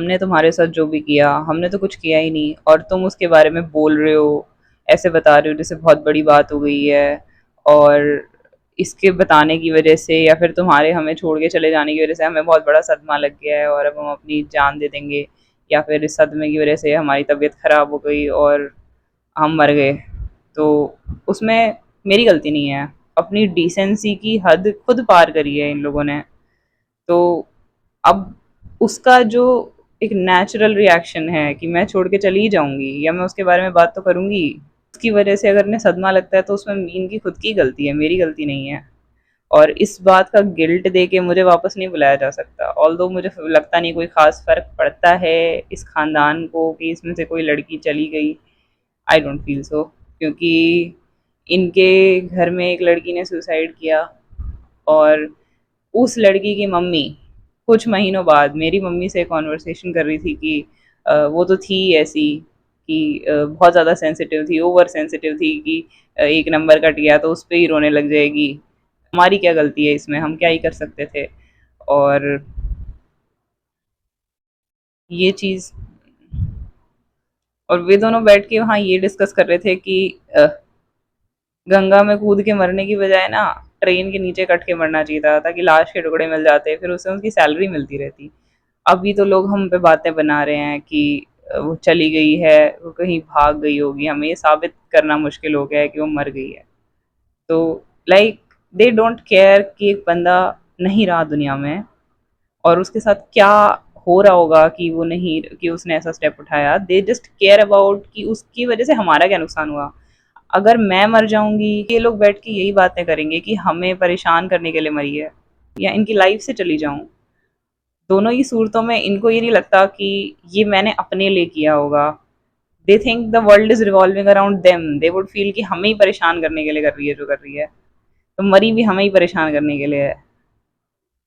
हमने तुम्हारे साथ जो भी किया, हमने तो कुछ किया ही नहीं और तुम उसके बारे में बोल रहे हो, ऐसे बता रहे हो जैसे बहुत बड़ी बात हो गई है। और इसके बताने की वजह से या फिर तुम्हारे हमें छोड़ के चले जाने की वजह से हमें बहुत बड़ा सदमा लग गया है और अब हम अपनी जान दे देंगे, या फिर इस सदमे की वजह से हमारी तबीयत खराब हो गई और हम मर गए। तो उसमें मेरी गलती नहीं है। अपनी डिसेंसी की हद खुद पार करी है इन लोगों ने। तो अब उसका जो एक नेचुरल रिएक्शन है कि मैं छोड़ के चली जाऊंगी या मैं उसके बारे में बात तो करूंगी, उसकी वजह से अगर इन्हें सदमा लगता है तो उसमें इनकी खुद की गलती है, मेरी गलती नहीं है। और इस बात का गिल्ट दे के मुझे वापस नहीं बुलाया जा सकता। ऑल्दो मुझे लगता नहीं कोई खास फर्क पड़ता है इस खानदान को कि इसमें से कोई लड़की चली गई। आई डोंट फील सो, क्योंकि इनके घर में एक लड़की ने सुसाइड किया और उस लड़की की मम्मी कुछ महीनों बाद मेरी मम्मी से कॉन्वर्सेशन कर रही थी कि वो तो थी ऐसी कि बहुत ज़्यादा सेंसिटिव थी, ओवर सेंसिटिव थी कि एक नंबर कट गया तो उस पर ही रोने लग जाएगी। हमारी क्या गलती है इसमें, हम क्या ही कर सकते थे। और ये चीज़, और वे दोनों बैठ के वहाँ ये डिस्कस कर रहे थे कि गंगा में कूद के मरने की बजाय ना ट्रेन के नीचे कट के मरना चाहिए था ताकि लाश के टुकड़े मिल जाते, फिर उससे उनकी सैलरी मिलती रहती। अभी तो लोग हम पे बातें बना रहे हैं कि वो चली गई है, वो कहीं भाग गई होगी, हमें ये साबित करना मुश्किल हो गया है कि वो मर गई है। तो लाइक दे डोंट केयर कि एक बंदा नहीं रहा दुनिया में और उसके साथ क्या हो रहा होगा कि वो नहीं, कि उसने ऐसा स्टेप उठाया। दे जस्ट केयर अबाउट कि उसकी वजह से हमारा क्या नुकसान हुआ। अगर मैं मर जाऊंगी ये लोग बैठ के यही बातें करेंगे कि हमें परेशान करने के लिए मरी है या इनकी लाइफ से चली जाऊं। दोनों ही सूरतों में इनको ये नहीं लगता कि ये मैंने अपने लिए किया होगा। They think the world is revolving around them, they would feel कि हमें ही परेशान करने के लिए कर रही है जो कर रही है, तो मरी भी हमें ही परेशान करने के लिए है,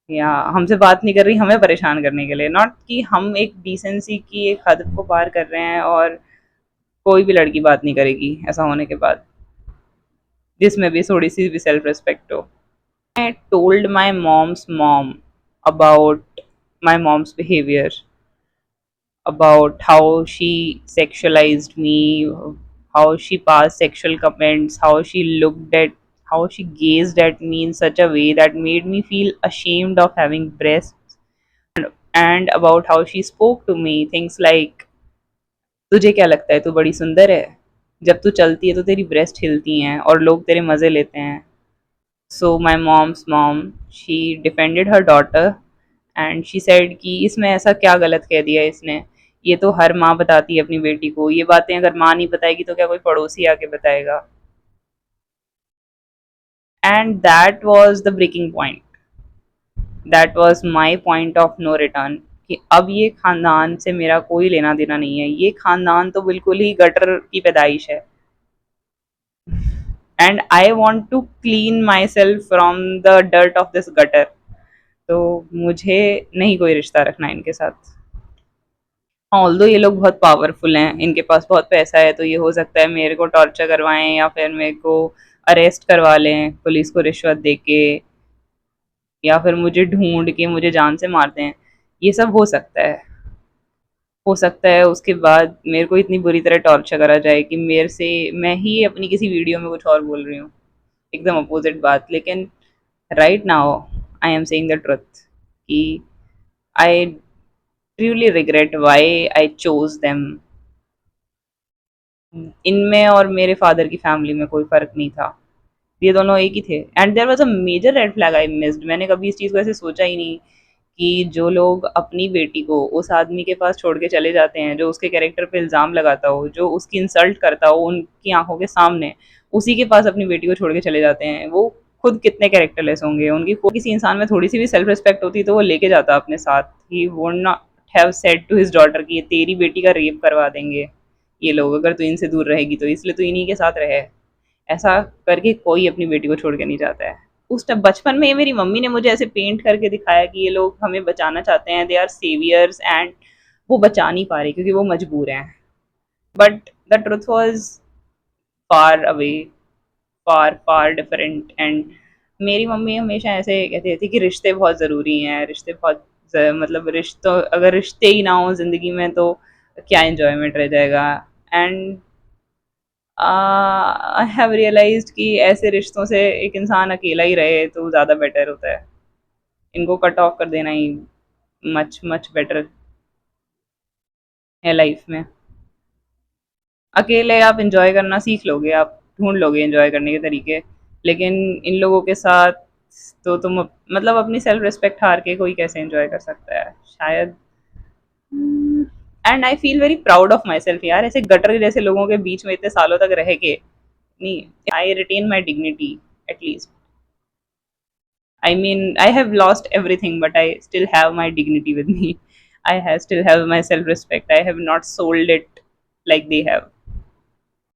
या हमसे बात नहीं कर रही हमें परेशान करने के लिए। नॉट कि हम एक डिसेंसी की एक हद को पार कर रहे हैं और कोई भी लड़की बात नहीं करेगी ऐसा होने के बाद, जिसमें भी थोड़ी सी भी सेल्फ रिस्पेक्ट हो। I told my mom's mom about my mom's behavior, about how she sexualized me, how she passed sexual comments, how she gazed at me in such a way that made me feel ashamed of having breasts, and about how she spoke to me things like, तुझे क्या लगता है तू बड़ी सुंदर है, जब तू चलती है तो तेरी ब्रेस्ट हिलती हैं और लोग तेरे मज़े लेते हैं। So my mom's mom, she defended her daughter and she said कि इसमें ऐसा क्या गलत कह दिया इसने, ये तो हर माँ बताती है अपनी बेटी को, ये बातें अगर माँ नहीं बताएगी तो क्या कोई पड़ोसी आके बताएगा। And that was the breaking point, that was my point of no return, कि अब ये खानदान से मेरा कोई लेना देना नहीं है, ये खानदान तो बिल्कुल ही गटर की पैदाइश है। And I want to clean myself from the dirt of this gutter. तो मुझे नहीं कोई रिश्ता रखना इनके साथ। ऑल्दो ये लोग बहुत पावरफुल हैं, इनके पास बहुत पैसा है, तो ये हो सकता है मेरे को टॉर्चर करवाएं या फिर मेरे को अरेस्ट करवा लें पुलिस को रिश्वत दे के, या फिर मुझे ढूंढ के मुझे जान से मार दें। ये सब हो सकता है। हो सकता है उसके बाद मेरे को इतनी बुरी तरह टॉर्चर करा जाए कि मेरे से मैं ही अपनी किसी वीडियो में कुछ और बोल रही हूँ, एकदम अपोजिट बात। लेकिन right now I am saying the truth कि I truly regret why I chose them. इनमें और मेरे फादर की फैमिली में कोई फ़र्क नहीं था, ये दोनों एक ही थे। And there was a major red flag I missed. मैंने कभी इस चीज़ को ऐसे सोचा ही नहीं कि जो लोग अपनी बेटी को उस आदमी के पास छोड़ के चले जाते हैं, जो उसके कैरेक्टर पे इल्ज़ाम लगाता हो, जो उसकी इंसल्ट करता हो उनकी आँखों के सामने, उसी के पास अपनी बेटी को छोड़ के चले जाते हैं, वो खुद कितने कैरेक्टरलेस होंगे। उनकी किसी इंसान में थोड़ी-सी भी सेल्फ रिस्पेक्ट होती तो वो लेके जाता अपने साथ। He would not have said to his daughter कि तेरी बेटी का रेप करवा देंगे ये लोग अगर तू इनसे दूर रहेगी, तो इसलिए तू इन्हीं के साथ रहे। ऐसा करके कोई अपनी बेटी को छोड़ के नहीं जाता है। उस टाइम बचपन में मेरी मम्मी ने मुझे ऐसे पेंट करके दिखाया कि ये लोग हमें बचाना चाहते हैं, दे आर सेवियर्स, एंड वो बचा नहीं पा रहे क्योंकि वो मजबूर हैं। But the truth was far away, far far different. And मेरी मम्मी हमेशा ऐसे कहती थी कि रिश्ते बहुत ज़रूरी हैं, रिश्ते बहुत मतलब रिश्तों, अगर रिश्ते ही ना हो जिंदगी में तो क्या एंजॉयमेंट रह जाएगा। एंड आई हैव रियलाइज्ड कि ऐसे रिश्तों से एक इंसान अकेला ही रहे तो ज़्यादा बेटर होता है। इनको कट ऑफ कर देना ही मच मच बेटर है लाइफ में। अकेले आप एंजॉय करना सीख लोगे, आप ढूंढ लोगे एंजॉय करने के तरीके। लेकिन इन लोगों के साथ तो तुम मतलब अपनी सेल्फ रिस्पेक्ट हार के कोई कैसे एंजॉय कर सकता है शायद। And I feel very proud of my self यार, ऐसे गटर जैसे लोगों के बीच में इतने सालों तक रह के नहीं, I retain my dignity at least. I mean, I have lost everything, but I still have my dignity with me. I have still have my self respect. I have not sold it like they have.